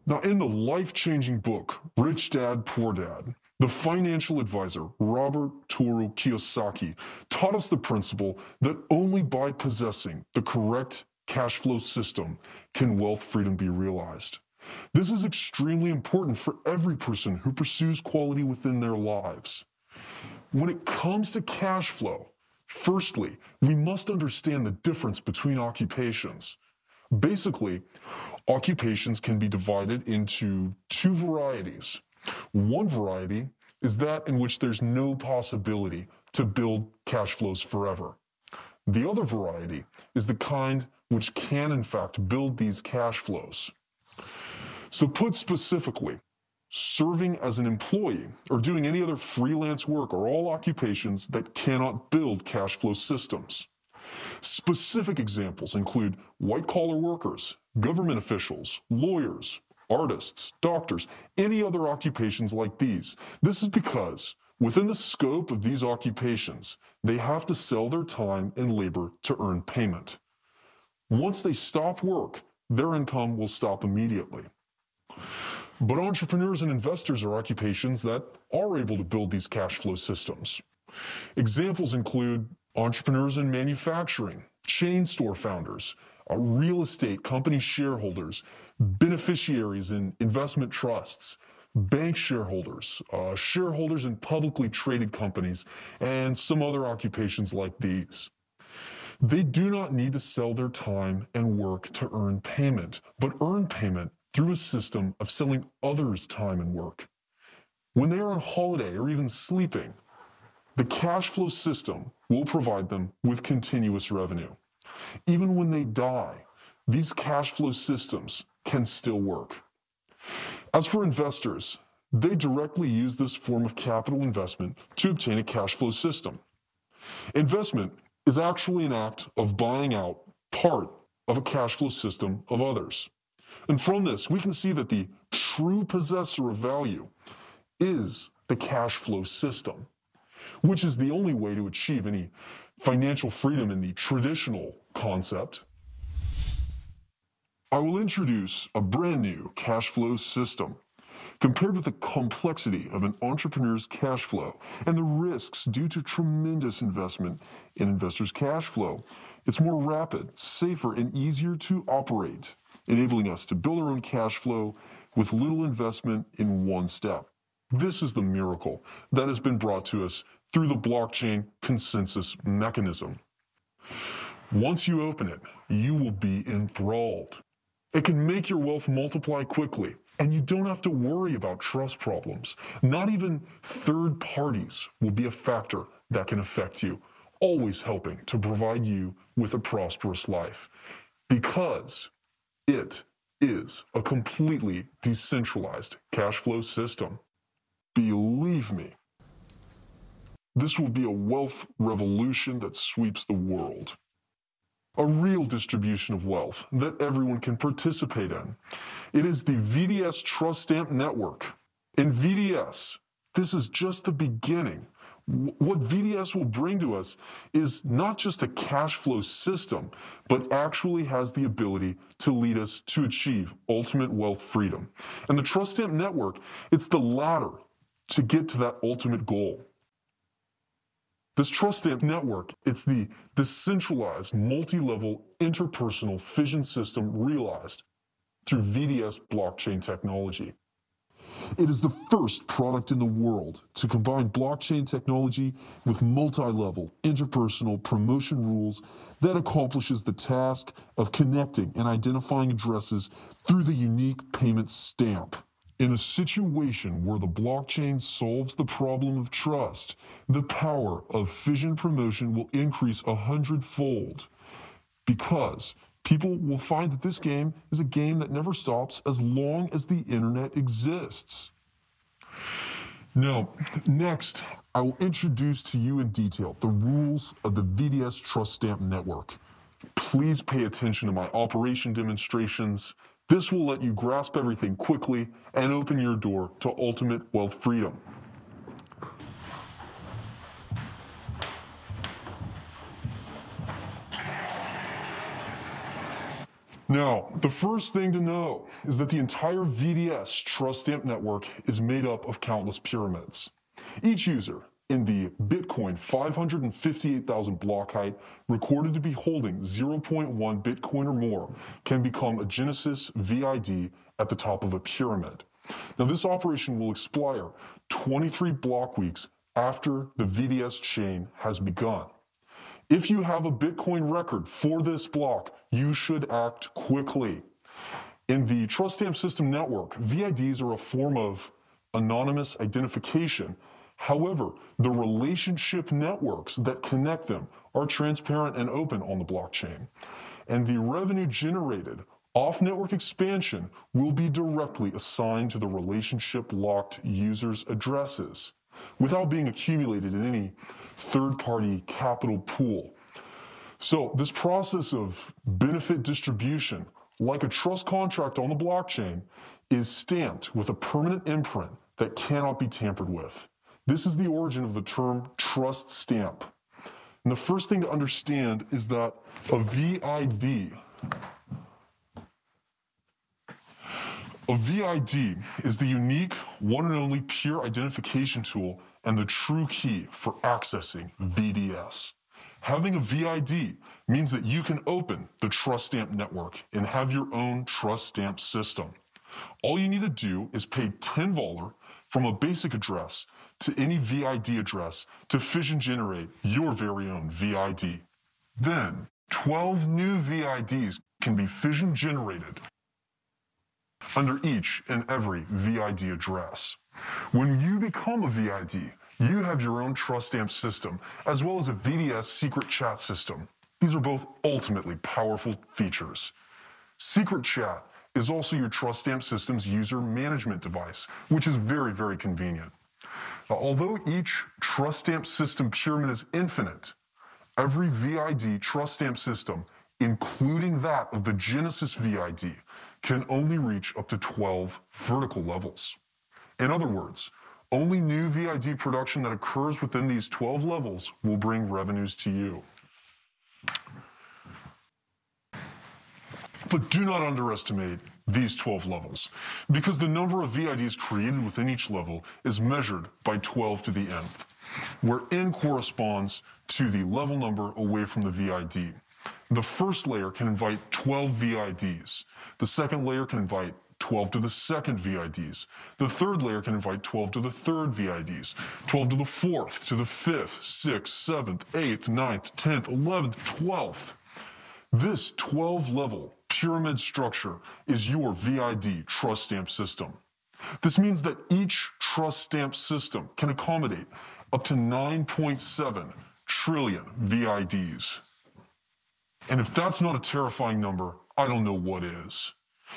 Now, in the life-changing book, Rich Dad, Poor Dad, the financial advisor Robert Toru Kiyosaki taught us the principle that only by possessing the correct cash flow system can wealth freedom be realized. This is extremely important for every person who pursues quality within their lives. When it comes to cash flow, firstly, we must understand the difference between occupations. Basically, occupations can be divided into two varieties. One variety is that in which there's no possibility to build cash flows forever. The other variety is the kind which can in fact build these cash flows. So put specifically, serving as an employee or doing any other freelance work are all occupations that cannot build cash flow systems. Specific examples include white-collar workers, government officials, lawyers, artists, doctors, any other occupations like these. This is because within the scope of these occupations, they have to sell their time and labor to earn payment. Once they stop work, their income will stop immediately. But entrepreneurs and investors are occupations that are able to build these cash flow systems. Examples include entrepreneurs in manufacturing, chain store founders, real estate company shareholders, beneficiaries in investment trusts, bank shareholders, shareholders in publicly traded companies, and some other occupations like these. They do not need to sell their time and work to earn payment, but earn payment through a system of selling others' time and work. When they are on holiday or even sleeping, the cash flow system will provide them with continuous revenue. Even when they die, these cash flow systems can still work. As for investors, they directly use this form of capital investment to obtain a cash flow system. Investment is actually an act of buying out part of a cash flow system of others. And from this, we can see that the true possessor of value is the cash flow system, which is the only way to achieve any financial freedom in the traditional concept. I will introduce a brand new cash flow system. Compared with the complexity of an entrepreneur's cash flow and the risks due to tremendous investment in investors' cash flow, it's more rapid, safer, and easier to operate, enabling us to build our own cash flow with little investment in one step. This is the miracle that has been brought to us through the blockchain consensus mechanism. Once you open it, you will be enthralled. It can make your wealth multiply quickly, and you don't have to worry about trust problems. Not even third parties will be a factor that can affect you, always helping to provide you with a prosperous life, because it is a completely decentralized cash flow system. Believe me, this will be a wealth revolution that sweeps the world. A real distribution of wealth that everyone can participate in. It is the VDS Trust Stamp Network. In VDS, this is just the beginning. What VDS will bring to us is not just a cash flow system, but actually has the ability to lead us to achieve ultimate wealth freedom. And the Trust Stamp Network, it's the ladder to get to that ultimate goal. This Trust Stamp Network, it's the decentralized, multi-level, interpersonal fission system realized through VDS blockchain technology. It is the first product in the world to combine blockchain technology with multi-level, interpersonal promotion rules that accomplishes the task of connecting and identifying addresses through the unique payment stamp. In a situation where the blockchain solves the problem of trust, the power of fission promotion will increase 100-fold, because people will find that this game is a game that never stops as long as the internet exists. Now, next, I will introduce to you in detail the rules of the VDS Trust Stamp Network. Please pay attention to my operation demonstrations. This will let you grasp everything quickly and open your door to ultimate wealth freedom. Now, the first thing to know is that the entire VDS trust stamp network is made up of countless pyramids. Each user in the Bitcoin 558,000 block height recorded to be holding 0.1 Bitcoin or more can become a Genesis VID at the top of a pyramid. Now, this operation will expire 23 block weeks after the VDS chain has begun. If you have a Bitcoin record for this block, you should act quickly. In the trust stamp system network, VIDs are a form of anonymous identification. However, the relationship networks that connect them are transparent and open on the blockchain. And the revenue generated off-network expansion will be directly assigned to the relationship-locked users' addresses, without being accumulated in any third-party capital pool. So this process of benefit distribution, like a trust contract on the blockchain, is stamped with a permanent imprint that cannot be tampered with. This is the origin of the term trust stamp. And the first thing to understand is that a VID is the unique, one and only peer identification tool and the true key for accessing VDS. Having a VID means that you can open the trust stamp network and have your own trust stamp system. All you need to do is pay $10 from a basic address to any VID address to fission generate your very own VID. Then, 12 new VIDs can be fission generated under each and every VID address. When you become a VID, you have your own trust stamp system, as well as a VDS secret chat system. These are both ultimately powerful features. Secret chat is also your trust stamp system's user management device, which is very, very convenient. Now, although each trust stamp system pyramid is infinite, every VID trust stamp system, including that of the Genesis VID, can only reach up to 12 vertical levels. In other words, only new VID production that occurs within these 12 levels will bring revenues to you. But do not underestimate these 12 levels, because the number of VIDs created within each level is measured by 12 to the nth, where n corresponds to the level number away from the VID. The first layer can invite 12 VIDs. The second layer can invite 12 to the second VIDs. The third layer can invite 12 to the third VIDs, 12 to the fourth, to the fifth, sixth, seventh, eighth, ninth, 10th, 11th, 12th. This 12-level pyramid structure is your VID trust stamp system. This means that each trust stamp system can accommodate up to 9.7 trillion VIDs. And if that's not a terrifying number, I don't know what is.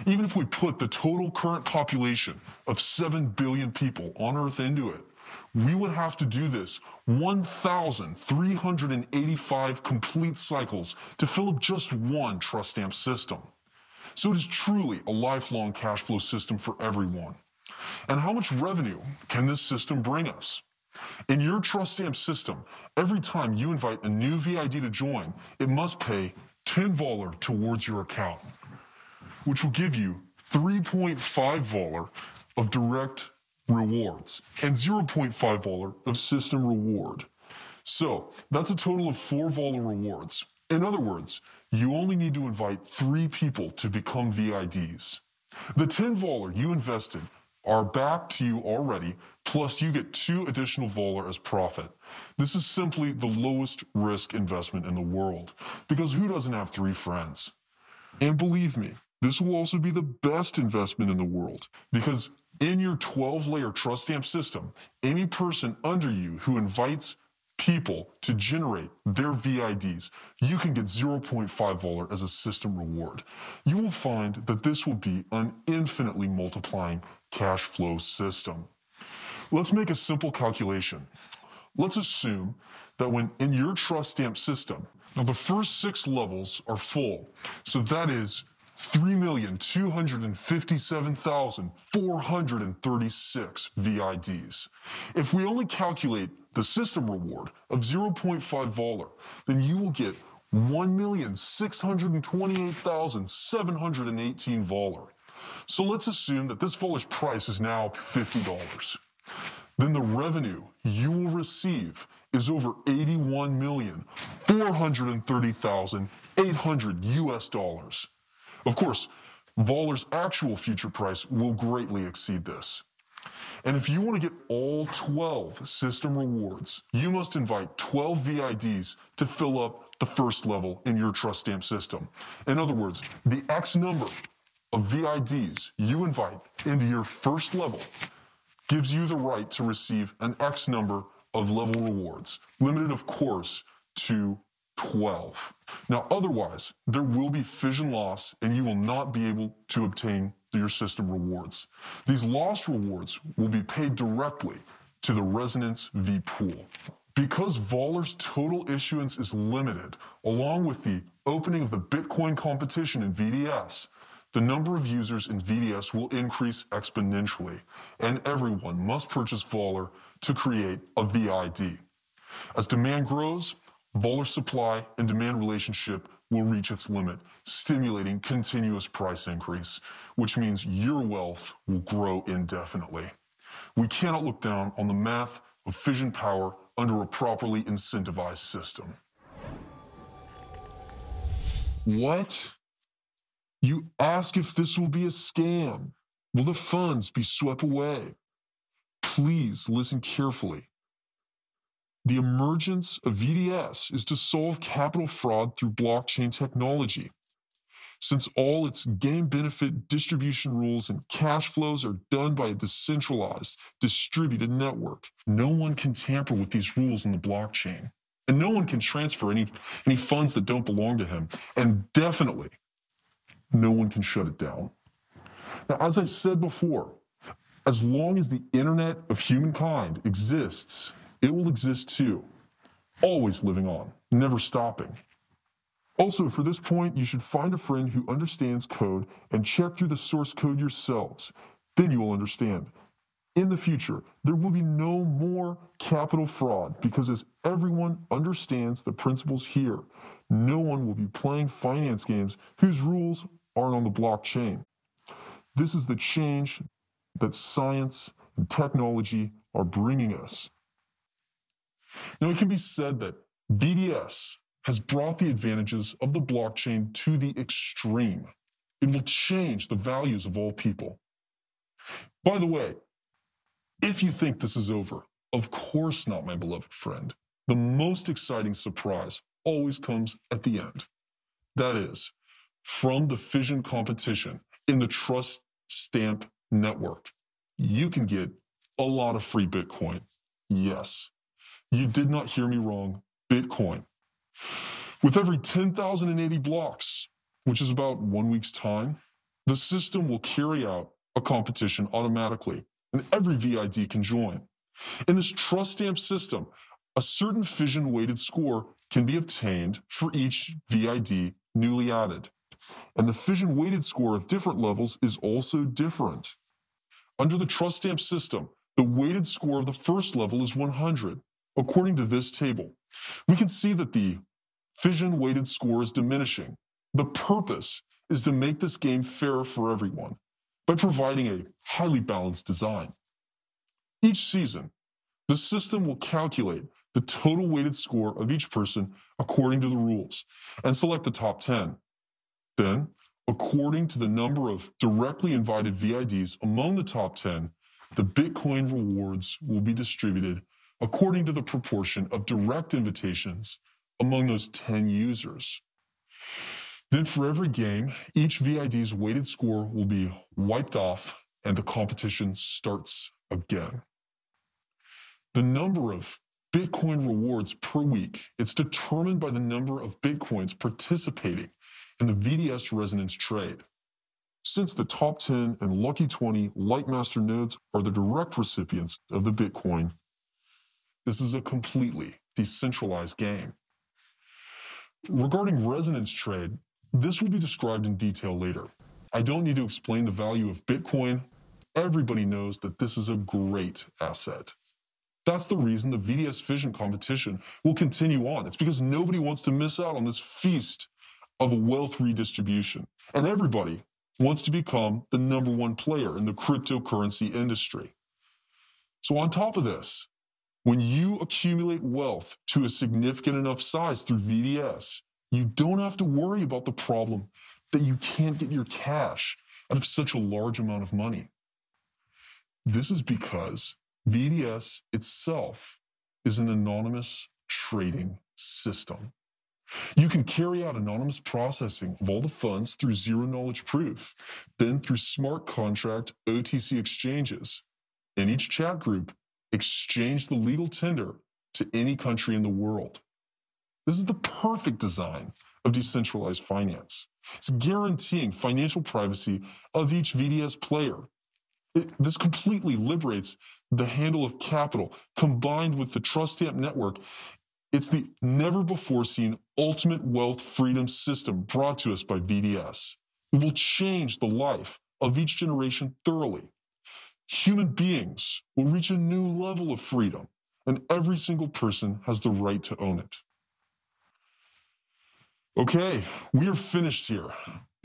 Even if we put the total current population of 7 billion people on Earth into it, we would have to do this 1,385 complete cycles to fill up just one trust stamp system. So it is truly a lifelong cash flow system for everyone. And how much revenue can this system bring us? In your trust stamp system, every time you invite a new VID to join, it must pay $10 towards your account, which will give you 3.5 VOLR of direct rewards and 0.5 VOLR of system reward. So that's a total of 4 VOLR rewards. In other words, you only need to invite 3 people to become VIDs. The 10 VOLR you invested are back to you already, plus you get 2 additional VOLR as profit. This is simply the lowest risk investment in the world, because who doesn't have 3 friends? And believe me, this will also be the best investment in the world, because in your 12-layer trust stamp system, any person under you who invites people to generate their VIDs, you can get 0.5 VOLR as a system reward. You will find that this will be an infinitely multiplying cash flow system. Let's make a simple calculation. Let's assume that when in your trust stamp system, now the first 6 levels are full, so that is 3,257,436 VIDs. If we only calculate the system reward of 0.5 VOLR, then you will get 1,628,718 Voller. So let's assume that this Voller's price is now $50. Then the revenue you will receive is over 81,430,800 US dollars. Of course, Voller's actual future price will greatly exceed this. And if you want to get all 12 system rewards, you must invite 12 VIDs to fill up the first level in your trust stamp system. In other words, the X number of VIDs you invite into your first level gives you the right to receive an X number of level rewards, limited, of course, to 12. Now, otherwise, there will be fission loss and you will not be able to obtain your system rewards. These lost rewards will be paid directly to the Resonance V pool. Because Voller's total issuance is limited, along with the opening of the Bitcoin competition in VDS, the number of users in VDS will increase exponentially, and everyone must purchase Voller to create a VID. As demand grows, Voller's supply and demand relationship will reach its limit, stimulating continuous price increase, which means your wealth will grow indefinitely. We cannot look down on the math of fission power under a properly incentivized system. What? You ask if this will be a scam. Will the funds be swept away? Please listen carefully. The emergence of VDS is to solve capital fraud through blockchain technology. Since all its game benefit distribution rules and cash flows are done by a decentralized, distributed network, no one can tamper with these rules in the blockchain. And no one can transfer any funds that don't belong to him. And definitely, no one can shut it down. Now, as I said before, as long as the internet of humankind exists, it will exist too, always living on, never stopping. Also, for this point, you should find a friend who understands code and check through the source code yourselves. Then you will understand. In the future, there will be no more capital fraud because as everyone understands the principles here, no one will be playing finance games whose rules aren't on the blockchain. This is the change that science and technology are bringing us. Now, it can be said that VDS has brought the advantages of the blockchain to the extreme. It will change the values of all people. By the way, if you think this is over, of course not, my beloved friend. The most exciting surprise always comes at the end. That is, from the fission competition in the Trust Stamp network, you can get a lot of free Bitcoin. Yes. You did not hear me wrong, Bitcoin. With every 10,080 blocks, which is about 1 week's time, the system will carry out a competition automatically, and every VID can join. In this trust stamp system, a certain fission-weighted score can be obtained for each VID newly added. And the fission-weighted score of different levels is also different. Under the trust stamp system, the weighted score of the first level is 100. According to this table, we can see that the fission-weighted score is diminishing. The purpose is to make this game fair for everyone by providing a highly balanced design. Each season, the system will calculate the total weighted score of each person according to the rules and select the top 10. Then, according to the number of directly invited VIDs among the top 10, the Bitcoin rewards will be distributed according to the proportion of direct invitations among those 10 users. Then for every game, each VID's weighted score will be wiped off and the competition starts again. The number of Bitcoin rewards per week, it's determined by the number of Bitcoins participating in the VDS resonance trade. Since the top 10 and lucky 20 Lightmaster nodes are the direct recipients of the Bitcoin, this is a completely decentralized game. Regarding resonance trade, this will be described in detail later. I don't need to explain the value of Bitcoin. Everybody knows that this is a great asset. That's the reason the VDS Vision competition will continue on. It's because nobody wants to miss out on this feast of wealth redistribution. And everybody wants to become the #1 player in the cryptocurrency industry. So on top of this, when you accumulate wealth to a significant enough size through VDS, you don't have to worry about the problem that you can't get your cash out of such a large amount of money. This is because VDS itself is an anonymous trading system. You can carry out anonymous processing of all the funds through zero-knowledge proof, then through smart contract OTC exchanges. In each chat group, exchange the legal tender to any country in the world. This is the perfect design of decentralized finance. It's guaranteeing financial privacy of each VDS player. This completely liberates the handle of capital combined with the trust stamp network. It's the never-before-seen ultimate wealth freedom system brought to us by VDS. It will change the life of each generation thoroughly. Human beings will reach a new level of freedom, and every single person has the right to own it. Okay, we are finished here.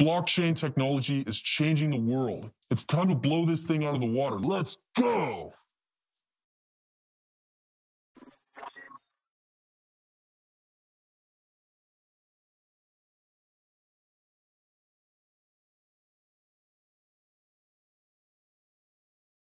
Blockchain technology is changing the world. It's time to blow this thing out of the water. Let's go!